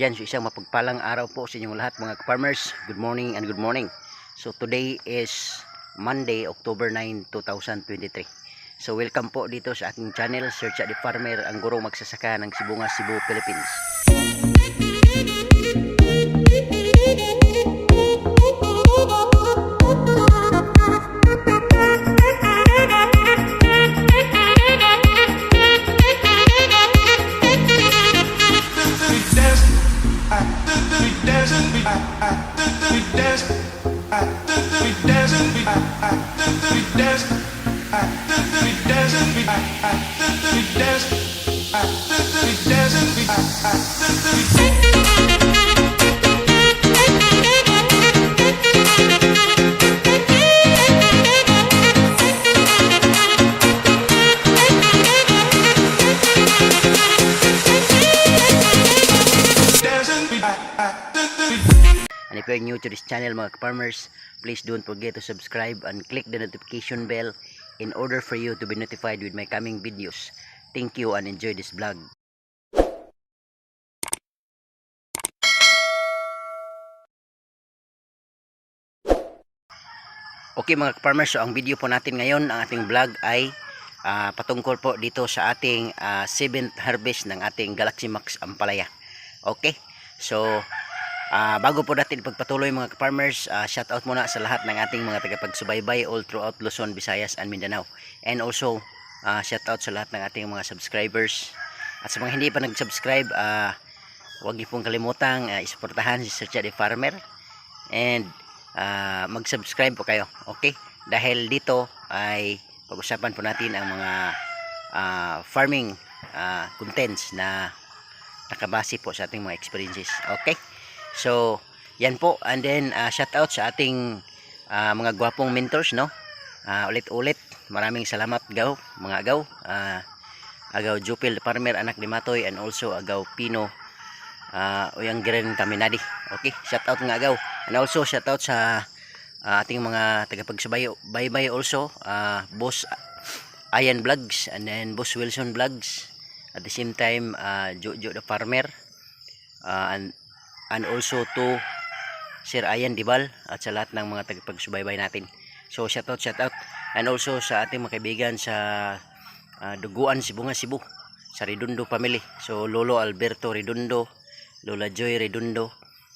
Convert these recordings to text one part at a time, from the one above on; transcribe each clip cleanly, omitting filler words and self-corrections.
Yan, so isang mapagpalang araw po sa inyong lahat mga farmers. Good morning and good morning. So today is Monday, October 9, 2023. So welcome po dito sa aking channel, Search at the Farmer, ang gurong magsasaka ng Sibungas, Cebu, Philippines. And if you're new to this channel mga farmers, please don't forget to subscribe and click the notification bell in order for you to be notified with my coming videos. Thank you and enjoy this vlog. Okay mga farmers, so ang video po natin ngayon, ang ating vlog ay patungkol po dito sa ating 7th harvest ng ating Galaxy Max Ampalaya. Okay, so bago po natin ipagpatuloy mga farmers, shout out muna sa lahat ng ating mga tagapagsubaybay all throughout Luzon, Visayas and Mindanao. And also shout out sa lahat ng ating mga subscribers. At sa mga hindi pa nag-subscribe, huwag niyo pong kalimutang isuportahan si Search at the Farmer. And mag-subscribe po kayo. Okay? Dahil dito ay pag-usapan po natin ang mga farming contents na nakabase po sa ating mga experiences. Okay? So, yan po. And then, shout out sa ating mga gwapong mentors, no? Ulit-ulit. Maraming salamat, mga agaw. Agaw Jupil Farmer, anak ni Matoy, and also agaw Pino, Uyang Giren Kaminadi. Okay? Shout out nga agaw. And also, shout out sa ating mga tagapagsubaybay also. Boss Ayan Vlogs, and then Boss Wilson Vlogs. At the same time, Jojo the Farmer. And also to Sir Ayan Dibal at sa lahat ng mga tagapagsubaybay natin. So shout out. And also sa ating mga kaibigan sa Duguan, Sibungas, Cebu, sa Redondo family. So Lolo Alberto Redondo, Lola Joy Redondo,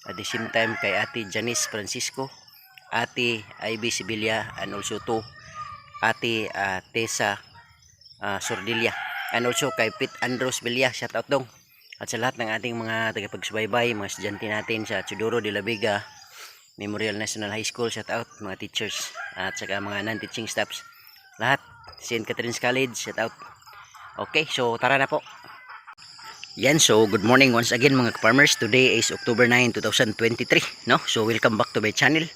at the same time kay Ate Janice Francisco, Ate Ivy Sibilia, and also to Ate Tessa Sordilia, and also kay Pete Andros Bilia. Shout out dong. At sa lahat ng ating mga tagapagsubaybay, mga estudyante natin sa Chudoro de la Vega Memorial National High School, shout out mga teachers at saka mga non-teaching staffs. Lahat, St. Catherine's College, shout out. Okay, so tara na po. Yan, so good morning once again mga farmers. Today is October 9, 2023, no? So welcome back to my channel,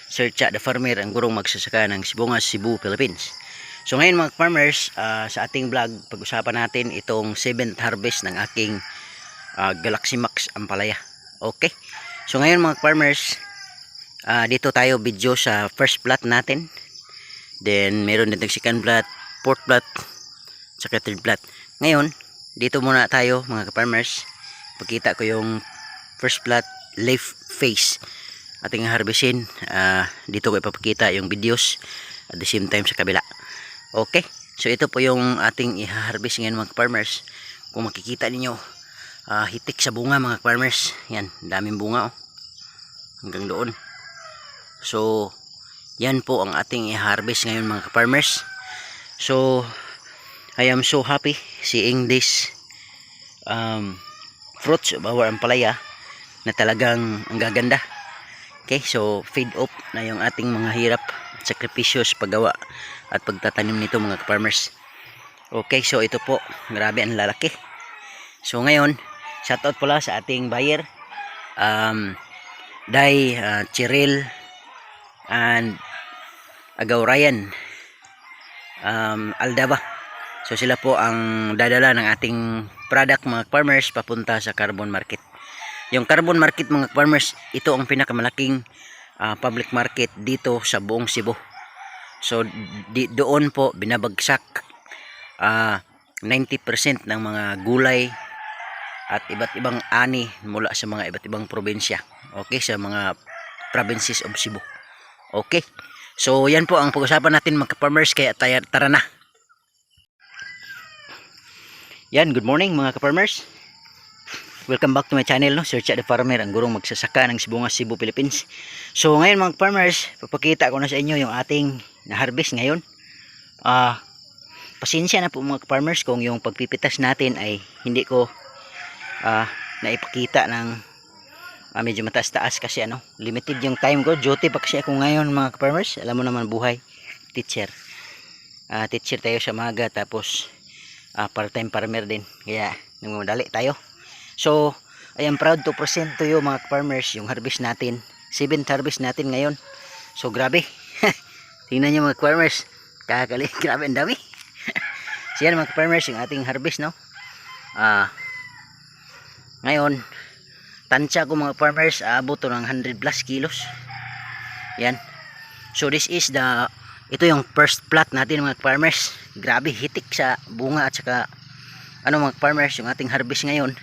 Search at the Farmer, ang gurong magsasaka ng Sibungas, Cebu, Philippines. So ngayon mga farmers, sa ating vlog, pag-usapan natin itong 7th harvest ng aking Galaxy Max Ampalaya. Okay, so ngayon mga farmers, dito tayo video sa first plot natin, then meron din second plot, fourth plot, saka third plot. Ngayon dito muna tayo mga farmers, pagkita ko yung first plot leaf phase ating harvestin. Dito ko ipapakita yung videos at the same time sa kabila. Okay, so ito po yung ating i-harvest ngayon mga farmers. Kung makikita ninyo, hitik sa bunga mga farmers. Yan, daming bunga hanggang doon. So yan po ang ating i-harvest ngayon mga farmers. So I am so happy seeing this fruits of our ampalaya na talagang ang gaganda. Okay, so feed up na yung ating mga hirap at sakripisyos paggawa at pagtatanim nito mga farmers. Okay, so ito po, grabe ang lalaki. So ngayon, shoutout pala sa ating buyer, Cheryl and agaw Ryan Aldaba. So sila po ang dadala ng ating product mga farmers papunta sa carbon market. Yung carbon market mga farmers, ito ang pinakamalaking public market dito sa buong Cebu. So doon po binabagsak 90% ng mga gulay at iba't ibang ani mula sa mga iba't ibang probinsya. Okay, sa mga provinces of Cebu. Okay. So yan po ang pag-usapan natin mga ka-farmers, kaya tara na. Yan, good morning mga ka-farmers. Welcome back to my channel, no? Sir Cha the Farmer, ang gurong magsasaka ng sibungas Cebu, Philippines. So ngayon mga farmers, papakita ko na sa inyo yung ating na-harvest ngayon. Pasensya na po mga farmers kung yung pagpipitas natin ay hindi ko naipakita ng medyo mataas-taas kasi limited yung time ko. Duty pa kasi ako ngayon mga farmers. Alam mo naman buhay, teacher. Teacher tayo sa maga, tapos part-time farmer din. Kaya nagmamadali tayo. So, I am proud to present to you mga farmers yung harvest natin. 7th harvest natin ngayon. So, grabe. Tingnan nyo mga farmers. Grabe ang dami. So, yan mga farmers yung ating harvest, no? Ngayon, tansya ko mga farmers, abot to ng 100 plus kilos. Yan. So, ito yung first plot natin mga farmers. Grabe, hitik sa bunga at saka, mga farmers, yung ating harvest ngayon.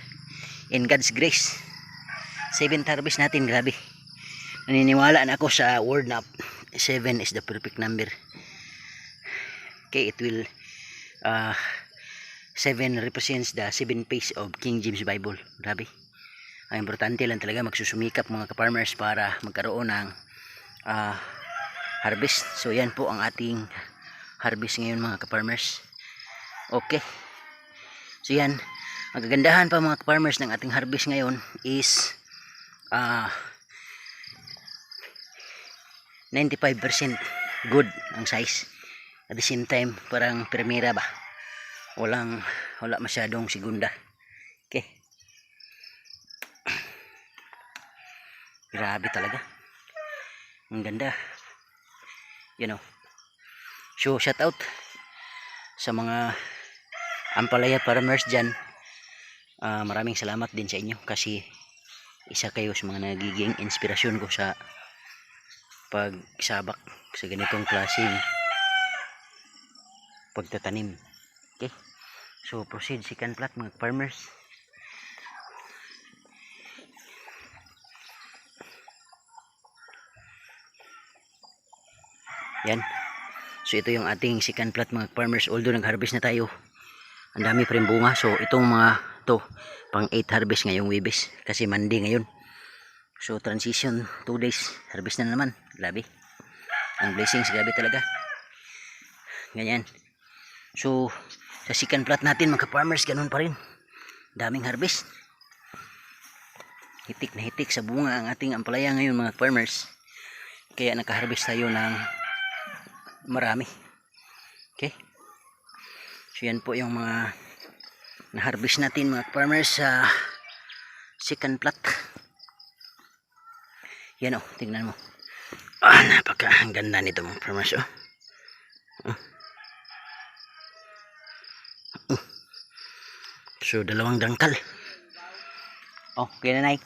In God's grace, 7th harvest natin. Grabe, naniniwala na ako sa word na 7 is the perfect number. Okay, it will 7 represents the 7 page of King James Bible. Grabe, ang importante lang talaga magsusumikap mga ka-farmers para magkaroon ng harvest. So yan po ang ating harvest ngayon mga ka-farmers. Okay, so yan. Ang kagandahan pa mga farmers ng ating harvest ngayon is 95% good ang size. At the same time, parang primera ba? Wala masyadong segunda. Okay. Grabe talaga. Ang ganda. So shout out sa mga ampalaya farmers dyan. Maraming salamat din sa inyo kasi isa kayo sa mga nagiging inspirasyon ko sa pagsabak sa ganitong klaseng pagtatanim. Okay, so proceed second plot mga farmers. Yan, so ito yung ating second plot mga farmers. Although nag-harvest na tayo, ang dami pa rin bunga. So itong mga to pang 8 harvest ngayong Webes kasi Monday ngayon. So transition 2 days harvest na naman. Grabe, ang blessings, grabe talaga. Ganyan. So sa second plot natin mga farmers, ganun pa rin, daming harvest. Hitik na hitik sa bunga ang ating ampalaya ngayon mga farmers, kaya nakaharvest tayo ng marami. Okay, so yan po yung mga na-harvest natin mga farmers sa second plot. Yan tingnan mo. Ang ganda nito mga farmers. So dalawang dangkal. Okay na, Nay.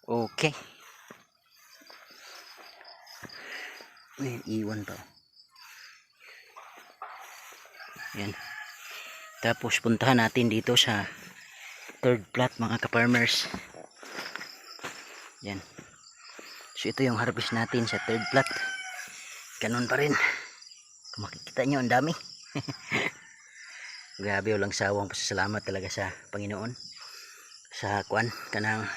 Okay. May iwan pa. Yan. Tapos puntahan natin dito sa third plot mga ka-farmers. Yan. So ito yung harvest natin sa third plot. Ganun pa rin. Kung makikita nyo, ang dami. Grabe, walang sawang pasasalamat talaga sa Panginoon sa kanang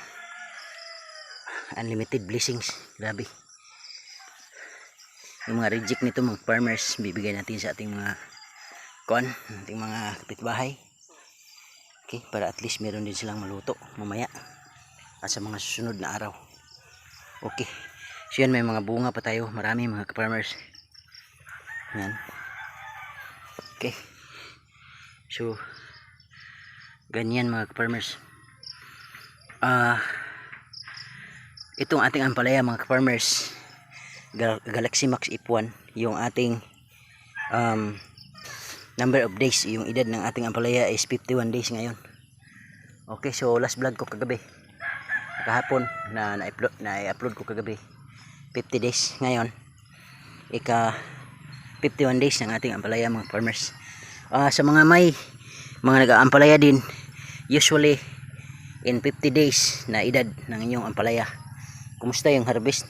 unlimited blessings. Grabe. Yung mga reject nito mga farmers, bibigay natin sa ating mga ating mga kapitbahay. Okay, para at least meron din silang maluto mamaya at sa mga susunod na araw. Okay, so yan, may mga bunga pa tayo, marami mga farmers. Yan. Okay, so ganyan mga farmers. Itong ating ampalaya mga farmers, Galaxy Max F1, yung ating number of days, yung edad ng ating ampalaya is 51 days ngayon. Okay, so last vlog ko kagabi, kahapon na-upload ko kagabi, 50 days. Ngayon ika 51 days ng ating ampalaya mga farmers. Sa mga may mga nag-aampalaya din, usually in 50 days na edad ng inyong ampalaya. Kumusta yung harvest?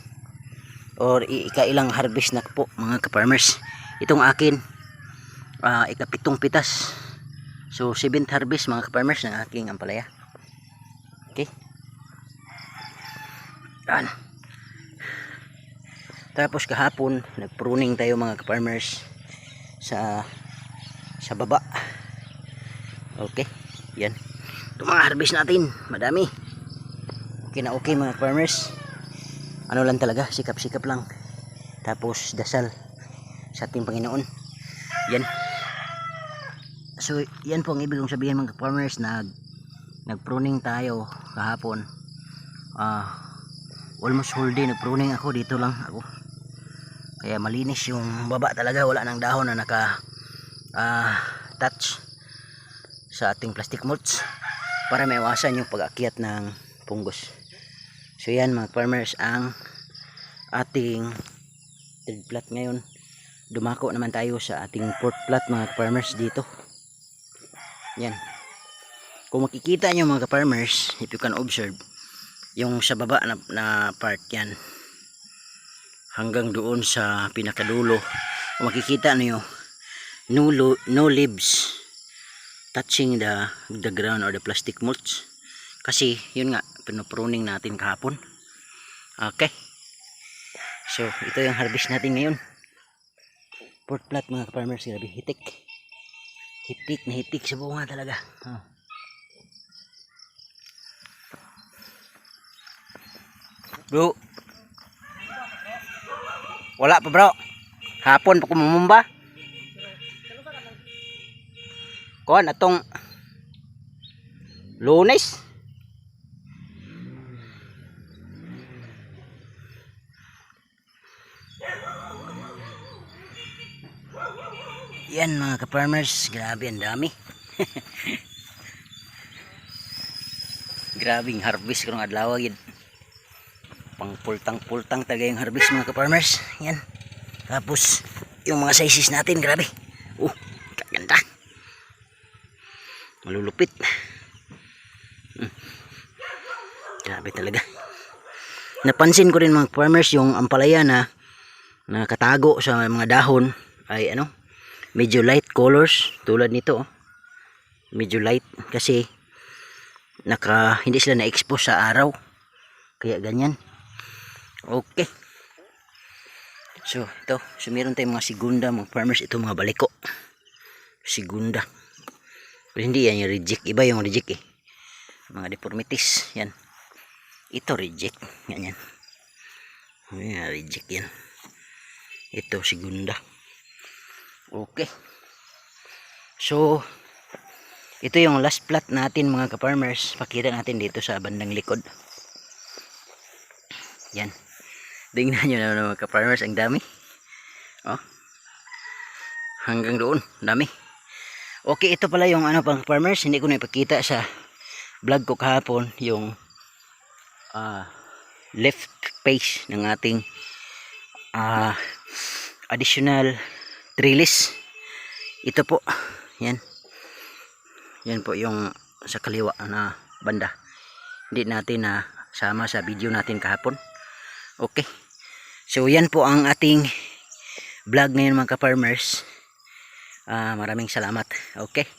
Or ikailang harvest na po mga ka-farmers? Itong akin, ikapitong pitas. So 7th harvest mga ka-farmers ng aking ampalaya. Okay. Yan. Tapos kahapon nagpruning tayo mga ka-farmers sa baba. Okay. Yan. Ito mga harvest natin, madami. Okay na okay mga farmers. Ano lang talaga, sikap-sikap lang. Tapos dasal sa ating Panginoon. Yan. So yan po ang ibig kong sabihin mga farmers, nagpruning tayo kahapon. Almost whole day nagpruning ako, dito lang ako. Kaya malinis yung baba talaga, wala nang dahon na naka touch sa ating plastic mulch para maiwasan yung pag-akyat ng punggos. So yan mga farmers ang ating third plot ngayon. Dumako naman tayo sa ating fourth plot mga farmers dito. Yan. Kung makikita nyo mga farmers, if you can observe, yung sa baba na part yan hanggang doon sa pinakadulo, kung makikita nyo, no leaves touching the ground or the plastic mulch, kasi yun nga pinupruning natin kahapon. Okay, so ito yung harvest natin ngayon, fourth plot mga farmers. Grabe, hitik na hitik sa bunga talaga. Bro, wala pa bro, hapon pa kumumumba. Kuan atong Lunes. Yan mga ka-farmers, grabe ang dami. Grabing harvest karong adlaw gid. Pang pultang talaga yung harvest mga ka-farmers. Yan. Tapos yung mga sizes natin, grabe. Kaganda. Malulupit. Grabe talaga. Napansin ko rin mga farmers yung ampalaya na nakatago sa mga dahon ay medyo light colors tulad nito. Medyo light kasi hindi sila na-expose sa araw. Kaya ganyan. Okay. So ito, meron tayong mga segunda mga farmers, ito mga baliko. Segunda. Pero hindi yan yung reject, iba yung reject mga deformities yan. Ito reject, ganyan. Reject yan. Ito segunda. Okay, so ito yung last plot natin mga ka-farmers. Pakita natin dito sa bandang likod. Yan, tingnan nyo naman mga ka-farmers, ang dami. Hanggang doon, dami. Okay, ito pala yung pang farmers, hindi ko na ipakita sa vlog ko kahapon, yung left page ng ating additional trellis. Ito po, yan po yung sa kaliwa na banda, hindi natin na sama sa video natin kahapon. Okay, so yan po ang ating vlog ngayon mga ka-farmers. Maraming salamat. Okay.